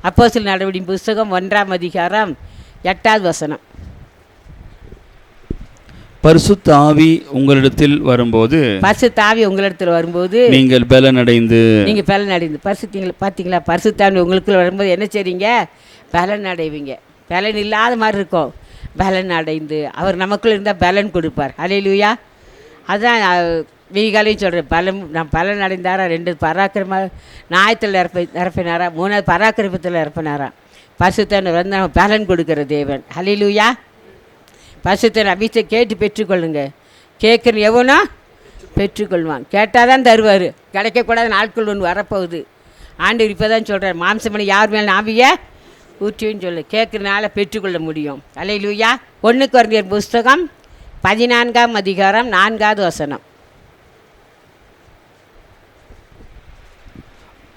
அப்போஸ்தலர் நடவடிக்கையின் புஸ்தகம் 1ஆம் அதிகாரம் 8வது வசனம். பரிசுத்த ஆவி உங்களிடத்தில் வரும்போது நீங்கள் பலனடைந்து பார்த்தீங்களா, பரிசுத்த ஆவி உங்களுக்குள்ள வரும்போது என்ன செய்றீங்க? பலன் அடைவீங்க. பலன் இல்லாத மாதிரி இருக்கும், பலன் அடைந்து அவர் நமக்குள்ள இருந்தால் பலன் கொடுப்பார். அல்லேலூயா. அதுதான் வீகாலையும் சொல்கிறேன். நான் பலன் அடைந்தாரா, 2 பராக்கிரம நாயத்தில் நிரப்பினாரா, 3வது பராக்கிரமத்தில் நிரப்பினாரா. பரிசுத்தன் வந்து நம்ம பலன் கொடுக்குற தேவன். அல்லேலூயா. பரிசுத்தன் அபிஷேகம் கேட்டு பெற்றுக்கொள்ளுங்க. கேட்குற எவனோ பெற்றுக்கொள்வான். கேட்டால் தான் தருவார். கிடைக்கக்கூடாத நாட்கள் ஒன்று வரப்போகுது. ஆண்டவர் இப்போ தான் சொல்கிறார், மாம்சமனை யார் மேலே ஆவியை ஊற்றுன்னு சொல்லு. கேட்குறனால பெற்றுக்கொள்ள முடியும். அல்லேலூயா. 1 கொரிந்தியர் புஸ்தகம் 14ஆம் அதிகாரம் 4வது வசனம்.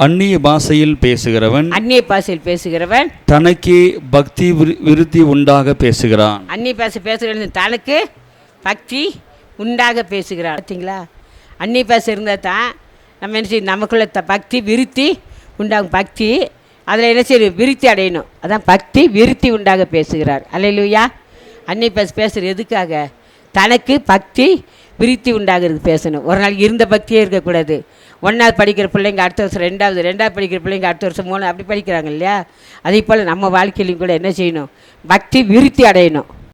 அந்நிய பாஷையில் பேசுகிறவன் தனக்கே பக்தி விருத்தி உண்டாக பேசுகிறான். அந்நிய பாஷை பேசுகிறவன் தனக்கு பக்தி உண்டாக பேசுகிறான். பார்த்தீங்களா, அந்நிய பாஷை இருந்தால் தான் நம்ம என்ன செய்யும், நமக்குள்ள பக்தி விருத்தி உண்டாகும். பக்தி அதில் என்ன செய்யும், விருத்தி அடையணும். அதான் பக்தி விருத்தி உண்டாக பேசுகிறார். அல்லேலூயா. அந்நிய பாஷை பேசுகிற எதுக்காக? தனக்கு பக்தி விருத்தி உண்டாகிறது பேசணும். ஒரு நாள் இருந்த பக்தியே இருக்கக்கூடாது. 1வது படிக்கிற பிள்ளைங்க அடுத்த வருஷம் 2வது படிக்கிற பிள்ளைங்க அடுத்த வருஷம் 3 அப்படி படிக்கிறாங்க இல்லையா? அதே போல் நம்ம வாழ்க்கையிலையும் கூட என்ன செய்யணும், பக்தி விருத்தி அடையணும்.